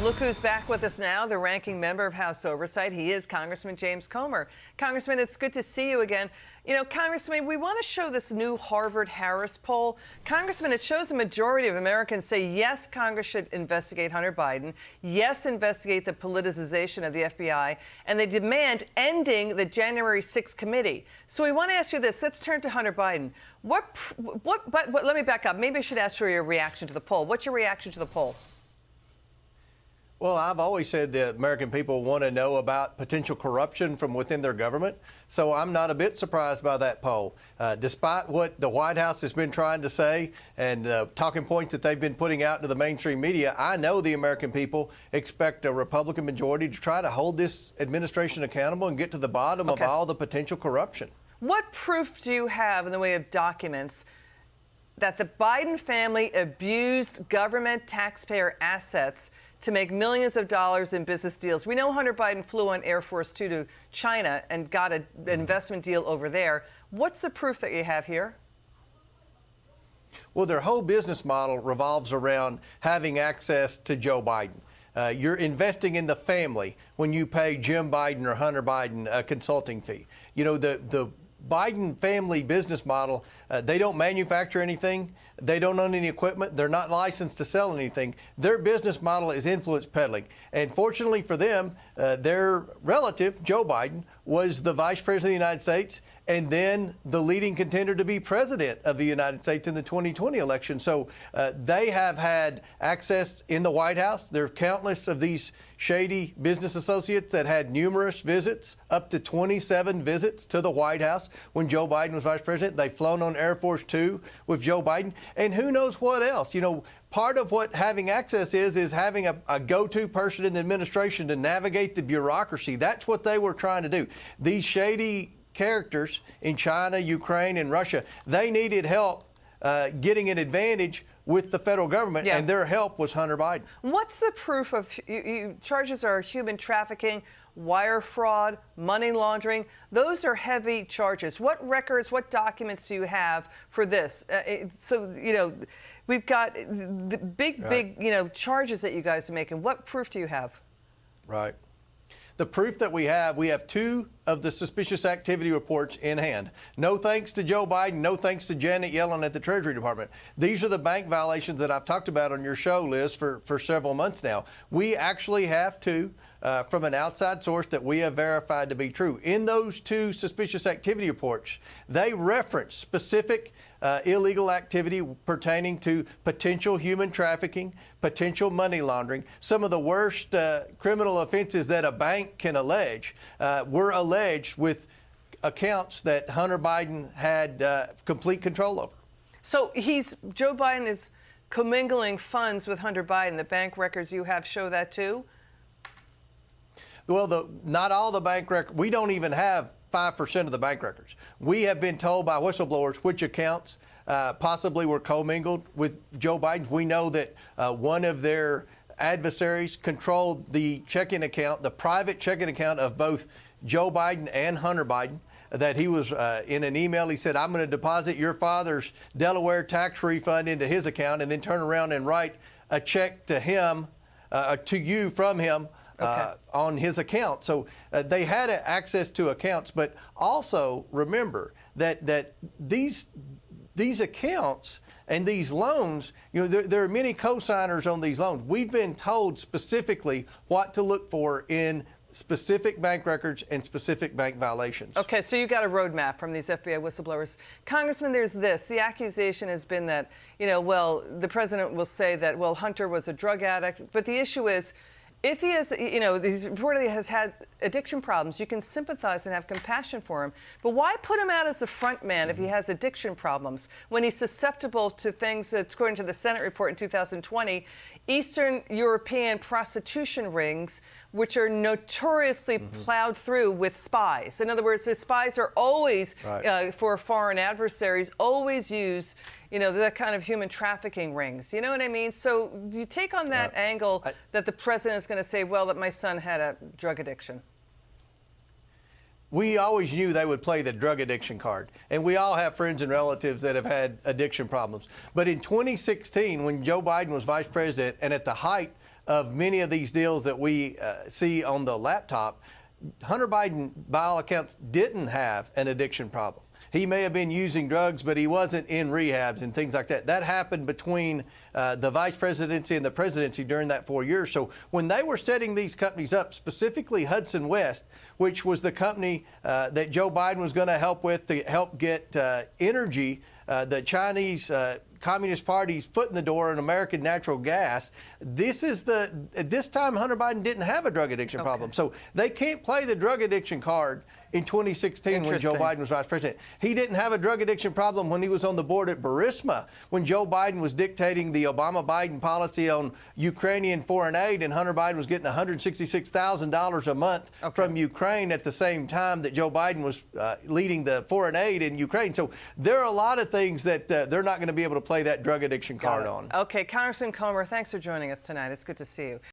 Look who's back with us now, the ranking member of House Oversight. He is Congressman James Comer. Congressman, it's good to see you again. You know, Congressman, we want to show this new Harvard-Harris poll. Congressman, it shows a majority of Americans say, yes, Congress should investigate Hunter Biden. Yes, investigate the politicization of the FBI. And they demand ending the January 6th committee. So we want to ask you this. Let's turn to Hunter Biden. But let me back up. Maybe I should ask for your reaction to the poll. What's your reaction to the poll? Well, I've always said that American people want to know about potential corruption from within their government, so I'm not a bit surprised by that poll. Despite what the White House has been trying to say and talking points that they've been putting out to the mainstream media, I know the American people expect a Republican majority to try to hold this administration accountable and get to the bottom of all the potential corruption. What proof do you have in the way of documents that the Biden family abused government taxpayer assets to make millions of dollars in business deals? We know Hunter Biden flew on Air Force Two to China and got an investment deal over there. What's the proof that you have here? Well, their whole business model revolves around having access to Joe Biden. You're investing in the family when you pay Jim Biden or Hunter Biden a consulting fee. You know, the Biden family business model, they don't manufacture anything. They don't own any equipment. They're not licensed to sell anything. Their business model is influence peddling. And fortunately for them, their relative, Joe Biden, was the vice president of the United States and then the leading contender to be president of the United States in the 2020 election. So they have had access in the White House. There are countless of these shady business associates that had numerous visits, up to 27 visits to the White House when Joe Biden was vice president. They've flown on Air Force Two with Joe Biden. And who knows what else? You know, part of what having access is having a go-to person in the administration to navigate the bureaucracy. That's what they were trying to do. These shady characters in China, Ukraine, and Russia, they needed help getting an advantage with the federal government, and their help was Hunter Biden. What's the proof of charges are human trafficking, wire fraud, money laundering? Those are heavy charges. What records, what documents do you have for this? So, you know, we've got the big, you know, charges that you guys are making. What proof do you have? Right. The proof that we have two of the suspicious activity reports in hand. No thanks to Joe Biden, no thanks to Janet Yellen at the Treasury Department. These are the bank violations that I've talked about on your show, Liz, for several months now. We actually have two from an outside source that we have verified to be true. In those two suspicious activity reports, they reference specific illegal activity pertaining to potential human trafficking, potential money laundering. Some of the worst criminal offenses that a bank can allege were alleged with accounts that Hunter Biden had complete control over. So Joe Biden is commingling funds with Hunter Biden. The bank records you have show that too? Well, not all the bank records. We don't even have 5% of the bank records. We have been told by whistleblowers which accounts possibly were commingled with Joe Biden. We know that one of their adversaries controlled the checking account, the private checking account of both Joe Biden and Hunter Biden, that he was in an email, he said, I'm going to deposit your father's Delaware tax refund into his account and then turn around and write a check to him, to you from him, on his account. So they had access to accounts, but also remember that these accounts and these loans, you know, there are many co-signers on these loans. We've been told specifically what to look for in specific bank records and specific bank violations. Okay, so you got a roadmap from these FBI whistleblowers. Congressman, there's this. The accusation has been that, you know, well, the president will say that, well, Hunter was a drug addict, but the issue is, if he has, you know, he reportedly has had addiction problems, you can sympathize and have compassion for him. But why put him out as the front man if he has addiction problems when he's susceptible to things that, according to the Senate report in 2020, Eastern European prostitution rings, which are notoriously plowed through with spies. In other words, the spies are always, for foreign adversaries, always use, you know, that kind of human trafficking rings. You know what I mean? So do you take on that angle that the president is going to say, well, that my son had a drug addiction? we always knew they would play the drug addiction card. And we all have friends and relatives that have had addiction problems. But in 2016, when Joe Biden was vice president and at the height of many of these deals that we see on the laptop, Hunter Biden, by all accounts, didn't have an addiction problem. He may have been using drugs, but he wasn't in rehabs and things like that. That happened between the vice presidency and the presidency during that 4 years. So when they were setting these companies up, specifically Hudson West, which was the company that Joe Biden was going to help with to help get energy, the Chinese Communist Party's foot in the door in American natural gas. This time Hunter Biden didn't have a drug addiction problem. So they can't play the drug addiction card in 2016 when Joe Biden was vice president. He didn't have a drug addiction problem when he was on the board at Burisma, when Joe Biden was dictating the Obama-Biden policy on Ukrainian foreign aid, and Hunter Biden was getting $166,000 a month from Ukraine at the same time that Joe Biden was leading the foreign aid in Ukraine. So there are a lot of things that they're not going to be able to play that drug addiction card on. Okay, Congressman Comer, thanks for joining us tonight. It's good to see you.